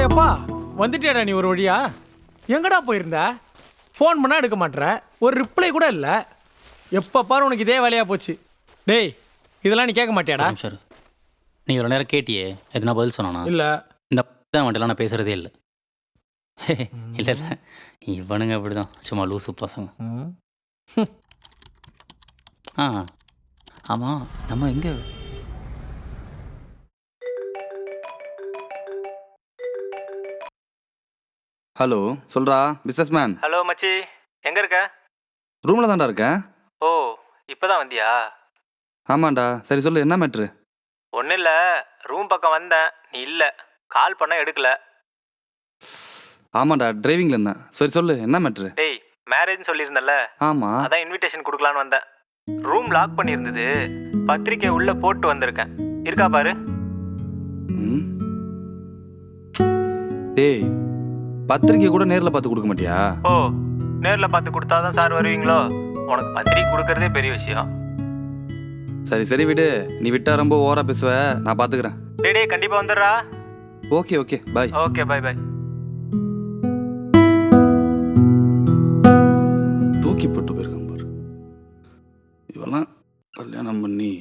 எப்பா வந்துட்டியாடா நீ ஒரு வழியா? எங்கடா போயிருந்த? ஃபோன் பண்ணால் எடுக்க மாட்டேற, ஒரு ரிப்ளை கூட இல்லை. எப்போ பாரு உனக்கு இதே வேலையாக போச்சு. டேய் இதெல்லாம் நீ கேட்க மாட்டியாடா? சார் நீ ஒரு நேரம் கேட்டியே, எதுனா பதில் சொன்னானா? இல்லை. இந்த வந்துலாம் நான் பேசுகிறதே இல்லை. இல்லை இல்லை, இவனுங்க அப்படி தான், சும்மா லூசு பசங்க. ஆ ஆமாம், நம்ம எங்கே? ஹலோ, சொல்றா பிஸ்னஸ் மேன். ஹலோ மச்சி, எங்கே இருக்க? ரூமில் தான்டா இருக்கேன். ஓ, இப்போ தான் வந்தியா? ஆமாண்டா. சரி சொல்லு, என்ன மேட்ரு? ஒன்றும் இல்லை, ரூம் பக்கம் வந்தேன், நீ இல்லை, கால் பண்ண எடுக்கல. ஆமாண்டா, டிரைவிங்கில் இருந்தேன். சரி சொல்லு, என்ன மேட்ரு? டேய், மேரேஜ்னு சொல்லியிருந்தல, ஆமாம். அதான் இன்விடேஷன் கொடுக்கலான்னு வந்தேன். ரூம் லாக் பண்ணியிருந்தது, பத்திரிக்கை உள்ளே போட்டு வந்திருக்கேன், இருக்கா பாரு. ம். டேய், பத்திரிக்கை கூட நேரில் பார்த்து கொடுக்க மாட்டியா? ஓ, நேரில் பார்த்து கொடுத்தாதான் சார் வருவீங்களோ? உனக்கு பத்திரிக்கை கொடுக்கறதே பெரிய விஷயம். சரி சரி விடு, நீ விட்டா ரொம்ப ஓவரா பேசுவ, நான் பார்த்துக்கிறேன். டேய் டேய், கண்டிப்பாக வந்துடுறா. Okay okay, bye. Okay, bye bye. தூக்கி போட்டு போயிருக்கான் பாரு. இவெல்லாம் கல்யாணம் பண்ணி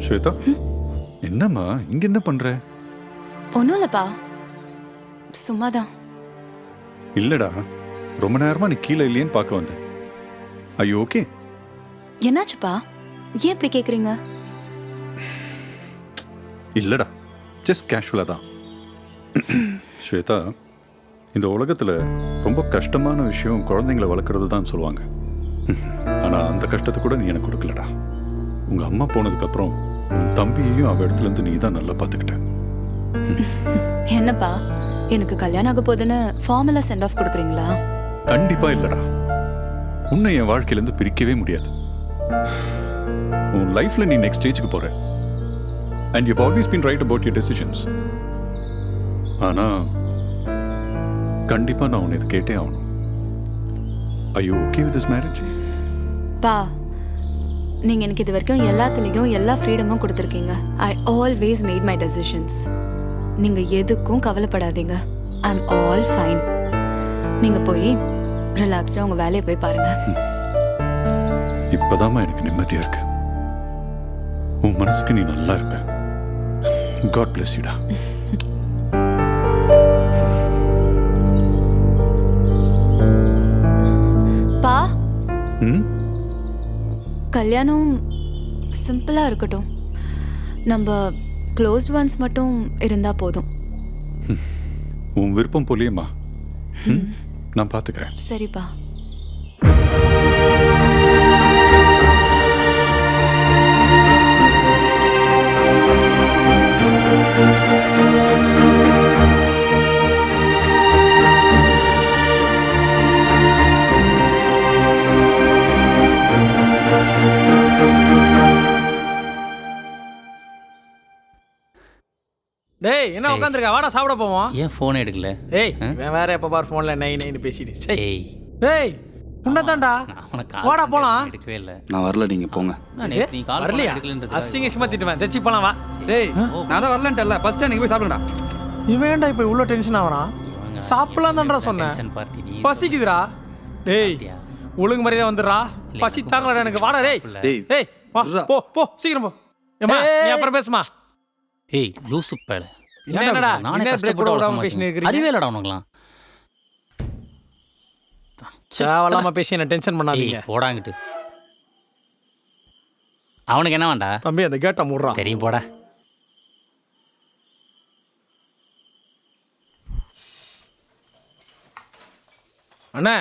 ஸ்வேதா, என்னம்மா இங்க என்ன பண்ற? ஒன்றும் இல்லைப்பா, சும்மாதான். இல்லடா, ரொம்ப நேரமா நீ கீழே இல்லையேன்னு பார்க்க வந்தேன். ஐயோ ஓகே. என்னாச்சுப்பா, ஏன் இப்படி கேட்குறீங்க? இல்லடா, ஜஸ்ட் கேஷுவலா தான். ஸ்வேதா, இந்த உலகத்துல ரொம்ப கஷ்டமான விஷயம் குழந்தைங்களை வளர்க்குறது தான் சொல்லுவாங்க. ஆனா அந்த கஷ்டத்தை கூட நீ எனக்கு கொடுக்கலடா. உங்க அம்மா போனதுக்கு அப்புறம் உன் தம்பியையும் அவ இடத்துல இருந்து நீ தான் நல்லா பார்த்துக்கிட்ட. என்னப்பா, எனக்கு கல்யாணம் ஆக போதுன்னு ஃபார்மலா சென்ட் ஆஃப் கொடுக்குறீங்களா? கண்டிப்பா இல்லடா, உன்னை என் வாழ்க்கையிலேருந்து பிரிக்கவே முடியாது. உன் லைஃப்ல நீ நெக்ஸ்ட் ஸ்டேஜுக்கு போற. And you always been right about your decisions. ஆனா கண்டிப்பா நான் உன்னை இது கேட்டே ஆகணும். I you okay with this marriage? பா, நீங்க எனக்கு இது வரைக்கும் எல்லாத்துலேயும் எல்லா ஃப்ரீடமும் கொடுத்துருக்கீங்க. I always made my decisions. நீங்க எதுக்கும் கவலைப்படாதீங்க. I am all fine. நீங்க போய் ரிலாக்ஸ்டா உங்க வேலையை போய் பாருங்க. இப்பதாம்மா எனக்கு நிம்மதியா இருக்கு. உன் மனசுக்கு நீ நல்லா இருப்ப. காட் பிளஸ் யூடா. பா, ம், கல்யாணம் சிம்பிளா இருக்கட்டும். நம்ம க்ளோஸ் ஒன்ஸ் மட்டும் இருந்தா போதும். உன் விருப்பம் போலியேம்மா. நான் பாத்துக்கிறேன். சரிப்பா. டேய் என்ன உட்காந்துருக்க, வாடா சாப்பிட போவோம். ஏன் ஃபோன் எடுக்கல? ஏய் இவன் வேற எப்போ பார் ஃபோனில் நைன்னு பேசிட்டு. சரி ஏய், டேய் உன்னதான்டா, வாடா போலாம். எடுக்கவே இல்லை. நான் வரல, நீங்க போங்க. நீ கால் வரலையா? எடுக்கலன்றது. அசிங்கமா திட்டுவேன். தைச்சி போலாம் வா. டேய், நான் தான் வரலன்ட்டல, ஃபர்ஸ்ட் நீங்க போய் சாப்பிடுங்கடா. இவன் ஏன்டா இப்போ இவ்வளோ டென்ஷன் ஆகிறான்? சாப்பிடலாம் தான்டா சொன்னேன். பசிக்குதுடா. டேய் ஒழுங்கு மாதிரியே வந்துடுறா. பசி தாங்கலடா எனக்கு. வாடா டேய். டேய், டேய் வா, போ போ சீக்கிரம் போ. ஏம்மா நீ அப்புறம் பேசுமா. ஏய் லூசு பேல, என்னடா நானே என்ன பிரேக் கஷ்டப்பட்டு கூட அவ்வளோ விடாம பேசினே சமாளிச்சேன். இருக்கீங்க. அறிவே இல்லடா உனக்குலாம். தேவையில்லாம பேசி என்ன டென்ஷன் ஏய் பண்ணாதீங்க. போடாங்கிட்டு. அவனுக்கு என்ன வேண்டா? தம்பி அந்த கேட்டை மூடுறான். தெரியும் போடா. அண்ணா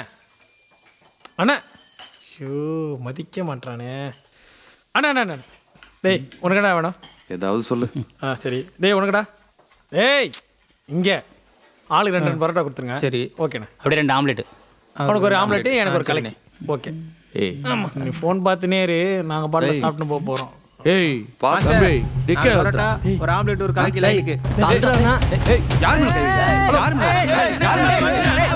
அண்ணா, ஐயோ மதிக்க மாட்டானே. அண்ணா அண்ணா அண்ணா, டேய் உனக்குடா வேணும்? ஏதாவது சொல்லு. சரி டேய் உனக்குடா. டேய் இங்கே ஆளுக்கு 2 பரோட்டா கொடுத்துருங்க. சரி ஓகேண்ணா. அப்படியே 2 ஆம்லெட்டு. உனக்கு ஒரு ஆம்லெட்டு, எனக்கு ஒரு கலக்கி. ஓகே. ஏய் ஆமாம், நீ ஃபோன் பார்த்துனே இரு, நாங்கள் பாட்டில் சாப்பிட்டு போக போகிறோம். ஏய் பாத்து. தம்பி டிக்கே பரோட்டா ஒரு ஆம்லெட் ஒரு கலக்கி லைக்கு. ஏய், யார் மேல கை வைக்கிறீங்க? யார் மேல? யார் மேல கை வைக்கிறீங்க?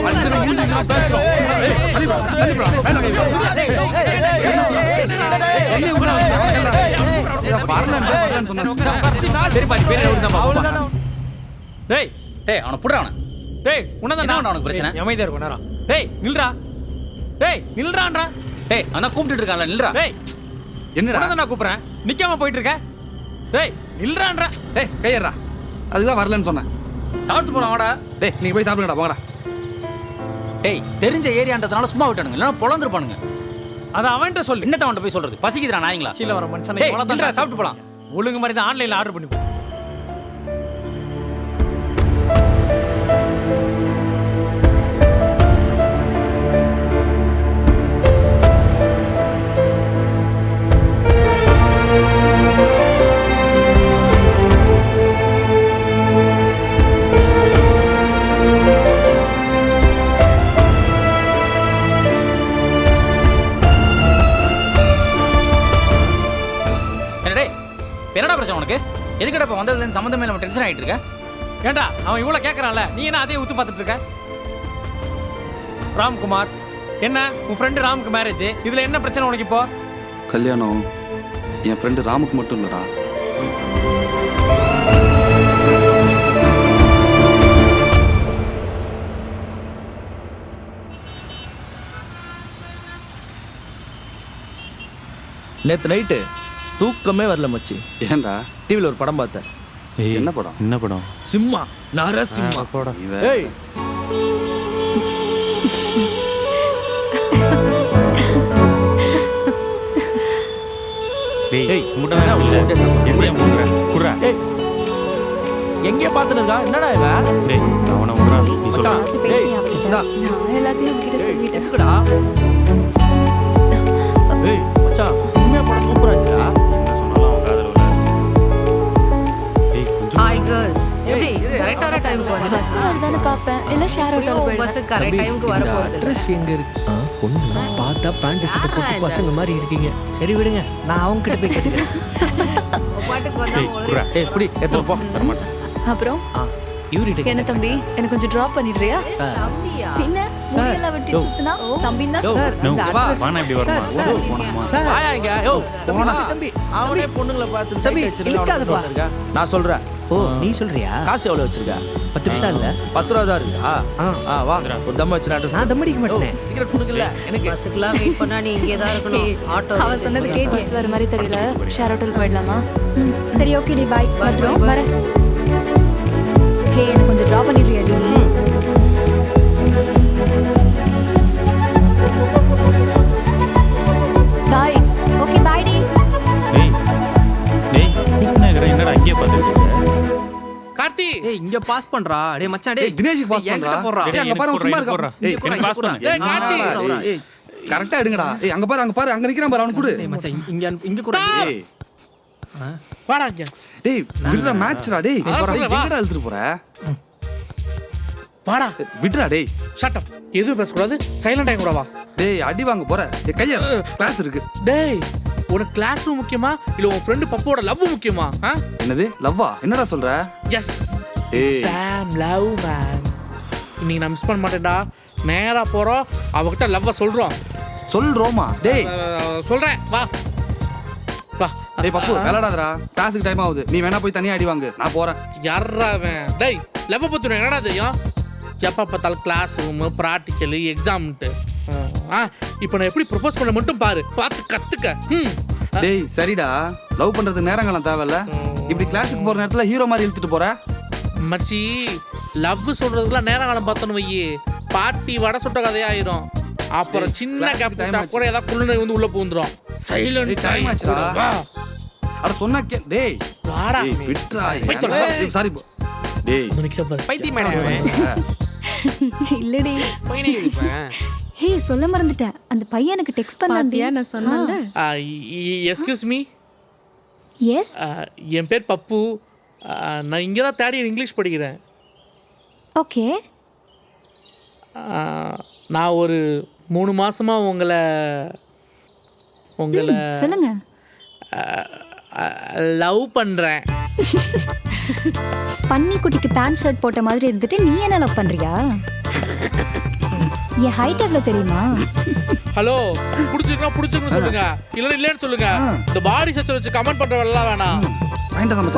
அடிச்சு நான் மூஞ்சில பேசுறோம். ஏய், தள்ளி போ, தள்ளி போ. வேண்டாம் கை வை. தள்ளி விடுடா. வரலன்னு சொன்னேன். சரி பாட்டி பேர் எப்படி தான். டேய் டேய் அவனை புடுறா அவனை. டேய் உனதான் என்ன உனக்கு பிரச்சனை? அமைதியா இருக்கும் நேரம். டேய் நில்றா. டேய் நில்றான்றா. டேய் அவன் கூப்பிட்டுட்டு இருக்கான்ல, நில்றா. டேய் என்னடா? உனதான் நான் கூப்பிடுறேன், நிக்காம போயிட்டு இருக்க. டேய் நில்றான்றா. டேய் கையறா. அதுதான் வரலன்னு சொன்னேன். சாப்பிட்டு போலாம் வாடா. டேய் நீங்க போய் சாப்பிடுங்கடா, போங்கடா. டேய் தெரிஞ்ச ஏரியான்றதுனால சும்மா விட்டானுங்க, இல்லைன்னா பொழந்துருப்பானுங்க. அதை அவன்கிட்ட சொல்லு. என்னத்த அவன்கிட்ட போய் சொல்றது? பசிக்குதுடா நாய்ங்களா. சீல வர மனுஷனை டேய், இவ்வளவுதான் நில்றா, சாப்பிட்டு போலாம். ஒழுங்கு மாதிரி தான் ஆன்லைன்ல ஆர்டர் பண்ணி போ. என்னடா பிரச்சனை உனக்கு? எதுக்கடா இப்போ வந்ததுலேருந்து சம்மந்தமே நம்ம டென்ஷன் ஆகிட்டு இருக்க? ஏண்டா அவன் இவ்வளோ கேட்குறான்ல, நீ என்ன அதே ஊத்து பார்த்துட்டு இருக்க? ராம்குமார், என்ன உன் ஃப்ரெண்டு ராமுக்கு மேரேஜ், இதில் என்ன பிரச்சனை உனக்கு இப்போ? கல்யாணம் என் ஃப்ரெண்டு ராமுக்கு மட்டும் இல்லடா. நேத்து நைட்டு தூக்கமே வரல மச்சி. ஏன்டா? டிவில ஒரு படம் பார்த்தேன். என்ன படம்? என்ன படம்? சிம்மா, நரசிம்மா. இவன் ஏய் டேய் முட்டை இல்ல. எங்கேயும் முங்குற குறா. ஏய் எங்கே பார்த்துட்டு இருக்கா? என்னடா இவன்? டேய் அவன முறா. நீ சொல்ற. ஏய் இந்தா. நான் எல்லாத்தையும் அவகிட்ட சொல்லிட்டேன். எதுக்குடா? ஏய் மச்சான், உண்மையா படம் சூப்பரா இருந்துச்சுடா. என்ன சொன்னாலும் அவன் காதுல விழாது. டேய் கொஞ்சம் ஹாய் கேர்ள்ஸ், எப்படி கரெக்டான டைம்க்கு வந்து பஸ் வருதான்னு பார்ப்பேன், இல்லை ஷேர் ஆட்டோவில் போயிடுவேன். பஸ் கரெக்ட் டைம்க்கு வர போறது இல்ல. அட்ரஸ் எங்க இருக்கு? பொண்ணு பார்த்தா பேண்ட் ஷர்ட் போட்டு பசங்க மாதிரி இருக்கீங்க. சரி விடுங்க, நான் அவங்க கிட்ட போய் கேட்டுக்கிறேன். பாட்டுக்கு வந்தா டேய் குறா. ஏய் இப்படி எத்தனை போ. வர மாட்டேன். அப்புறம் இவரிட்ட என்ன தம்பி, எனக்கு கொஞ்சம் ட்ராப் பண்ணிடுறியா? தம்பியா? பின்ன முடியெல்லாம் வெட்டி சுத்தினா தம்பின்னு தான் சார், நோ இந்த வா address- வானா இப்படி வரமா? சார், ஓ போணுமா? வாயா இங்க. யோ தம்பி, அவனே பொண்ணுங்களை பார்த்து தம்பி இழுக்காதப்பா. நான் சொல்றேன். ஓ நீ சொல்றியா? காசு எவ்வளவு வச்சிருக்க? 10 பைசா இல்ல, 10 ரூபா தான் இருக்கா? வா ஒரு தம் வச்சு அட்ரஸ். நான் தம் அடிக்க மாட்டேனே. சிகரெட் குடுக்கல எனக்கு. பஸ்ஸுக்குலாம் வெயிட் பண்ணா நீ இங்கே தான் இருக்கணும். ஆட்டோ அவ சொன்னது கேட்டு பஸ் வர மாதிரி தெரியல, ஷேர் ஆட்டோவில் போயிடலாமா? சரி ஓகே டி, பாய். வந்துடும் வரேன். ஹே எனக்கு கொஞ்சம் ட்ராப் பண்ணிடுறியா டி? பாய். ஓகே பாய் டி. டேய் டேய் கூப்பினேங்கற என்னடா அங்கேயே பார்த்துட்டு இருக்க? கார்த்தி, ஏய் இங்க பாஸ் பண்றா. டேய் மச்சான், டேய் தினேஷுக்கு பாஸ் என்கிட்ட பண்றா. போடுறா. டேய், அங்க பாரு, அவன் சும்மா இருக்கான். டேய் எனக்கு பாஸ் பண்ணு. டேய் கார்த்தி, ஏய் கரெக்டா எடுங்கடா. ஏய் அங்க பாரு, அங்க பாரு, அங்க நிக்கிறான் பாரு, அவன் கொடு. டேய் மச்சான் இங்க கூட. ஏய் வாடா இங்க. டேய் விடுடா, மேட்ச்டா. டேய் எங்கடா இழுத்துட்டு போற? வாடா. விடுடா டேய். Shut up. எதுவும் பேச கூடாது. சைலண்டா கூட வா. டேய் அடி வாங்க போற. டேய் கைய கிளாஸ் இருக்கு. டேய் உனக்கு கிளாஸ் ரூம் முக்கியமா இல்ல உன் ஃப்ரெண்ட் பப்போட லவ் முக்கியமா? என்னது லவ்வா? என்னடா சொல்ற? எஸ் ஏய் டேம் லவ் மேன். இன்னைக்கு நான் மிஸ் பண்ண மாட்டேன்டா. நேரா போறோம், அவகிட்ட லவ்வ சொல்றோம். சொல்றோமா? டேய் சொல்றேன் வா வா. டேய் பப்பு விளையாடாதடா. கிளாஸுக்கு டைம் ஆகுது. நீ வேணா போய் தனியா அடி வாங்கு, நான் போறேன். யாரா அவன்? டேய் லவ்வ பத்தி உனக்கு என்னடா தெரியும்? எப்போ பார்த்தாலும் கிளாஸ் ரூமு, ப்ராக்டிக்கலு, எக்ஸாம்ன்ட்டு. இப்போ நான் எப்படி ப்ரொபோஸ் பண்ண மட்டும் பாரு, பார்த்து கத்துக்க. டேய் சரிடா, லவ் பண்றது நேரங்காலம் தேவையில்ல. இப்படி கிளாஸுக்கு போற நேரத்துல ஹீரோ மாதிரி இழுத்துட்டு போற. மச்சி லவ் சொல்றதுக்குலாம் நேரங்காலம் பார்த்தோன்னு வையி, பாட்டி வடை சுட்ட கதையாயிரும். அப்புறம் சின்ன கேப் விட்டா கூட ஏதாவது குள்ளனை வந்து உள்ள பூந்துரும். Silent time ஆச்சுடா. வா அட சொன்னா டேய் வாடா. டேய் விட்றா. போய் தொலை. சாரி டேய் உனக்கு பாரு. பைத்தியம் மேடம். இல்லடி. ஹே சொல்ல மறந்துட்டேன். அந்த பையன் எனக்கு டெக்ஸ்ட் பண்ணான்டியா நான் சொன்னேன்ல. Excuse me. எஸ். என் பேர் பப்பு. நான் இங்கே தான் தேர்ட் இயர் இங்கிலீஷ் படிக்கிறேன். ஓகே. நான் ஒரு 3 மாசமா உங்களை சொல்லுங்க. லவ் பண்ணுறேன். பன்னி குட்டிக்கு பேண்ட் ஷர்ட் போட்ட மாதிரி இருந்துட்டு நீ என்ன லவ் பண்றியா? என் ஹைட் எவ்வளவு தெரியுமா? ஹலோ, பிடிச்சிருக்குன்னு சொல்லுங்க, இல்லைன்னு இல்லைன்னு சொல்லுங்க. இந்த பாடி ஸ்ட்ரக்சர் வச்சு கமெண்ட் பண்றவெல்லாம் வேணாம்.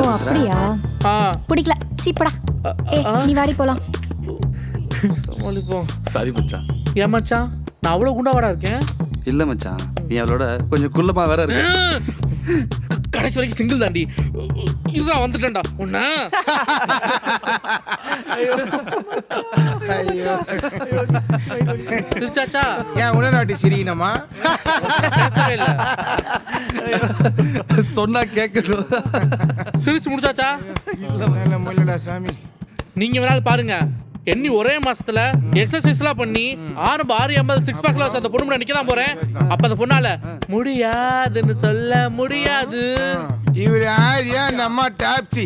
ஓ அப்படியா? பிடிக்கல, சீப்படா. நீ வாடி போலாம். சாரி மச்சான். ஏன் மச்சான், நான் அவ்வளோ குண்டாவாடா இருக்கேன்? இல்ல மச்சான், நீ அவளோட கொஞ்சம் குள்ளமா வேற இருக்கு. கடைசி வரைக்கும் சிங்கிள் தாண்டி. இதுதான் வந்துட்டேன்டா உன்ன. சிரிச்சாச்சா? ஏன் உடனாட்டி சிரிக்கணுமா? பேசவே இல்லை. சொன்னா கேட்கட்டும். சிரிச்சு முடிச்சாச்சா? இல்லடா சாமி. நீங்க வேணாலும் பாருங்க, எண்ணி ஒரே மாசத்துல எக்ஸசைஸ்லாம் பண்ணி 650 6 பேக்ல அந்த பொண்ணு நிக்க தான் போறேன். அப்ப அந்த பொண்ணால முடியாதுன்னு சொல்ல முடியாது. இவரு யாரியா? அந்த அம்மா டாப்சி.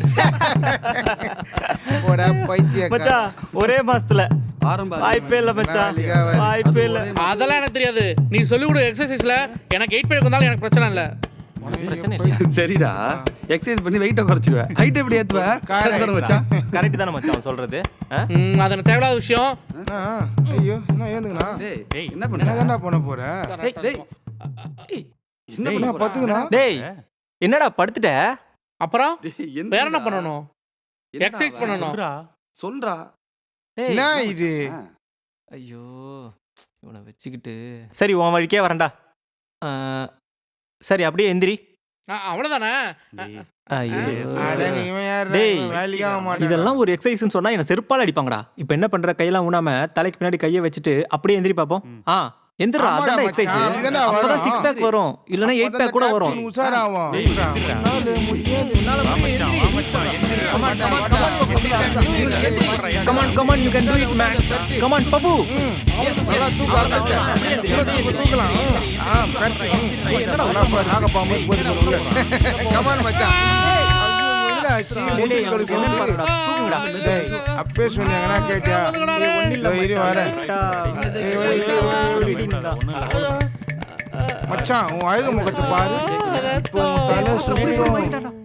போடா பைத்தியம் மச்சான், ஒரே மாசத்துல ஆரம்ப வாய்ப்பே இல்ல மச்சான், வாய்ப்பே இல்ல. அதெல்லாம் எனக்கு தெரியாது. நீ சொல்லி கொடு எக்ஸசைஸ்ல. எனக்கு 8 பேருக்கு வந்தாலும் எனக்கு பிரச்சனை இல்ல. சரிடா, எக்ஸசைஸ் பண்ணி வெயிட்ட குறைச்சிடுவேன். ஹைட் எப்படி ஏத்துவ? மச்சான் கரெக்ட் தானே மச்சான் சொல்றது? அது எனக்கு தேவையில்லாத விஷயம். ஐயோ என்ன ஏந்துங்கண்ணா? டேய் என்ன பண்ண? என்னதான்டா பண்ண போற? டேய் என்ன பண்ண பாத்துங்கண்ணா? டேய் என்னடா படுத்துட்ட? அப்புறம் டேய் வேற என்ன பண்ணணும்? எக்ஸசைஸ் பண்ணணும். சொல்றா. என்ன இது? ஐயோ இவனை வச்சுக்கிட்டு. சரி உன் வழிக்கே வரேன்டா. சரி அப்படியே எந்திரி. அவ்வளவுதானே? டேய் இதெல்லாம் ஒரு எக்ஸசைஸ்னு சொன்னா என்ன செருப்பால அடிப்பாங்கடா. இப்போ என்ன பண்ற? கையெல்லாம் ஊனாம தலைக்கு பின்னாடி கையை வச்சுட்டு அப்படியே எந்திரி பாப்போம். எந்திரா, அதான் எக்ஸசைஸ். அப்பதான் 6 பேக் வரும், இல்லனா 8 பேக் கூட வரும். உசாராவும். Come on, you can do it man. Come on Papu. நல்லா தூக்கலாம். என்னடா பாரு நாக பாம்பு போய் உள்ள. கமான் மச்சான். அப்பே சொன்னீங்கன்னா கேட்டியா? இரு வரேன் மச்சான். உன் அழகு முகத்தை பாரு. தலை சுத்தம்.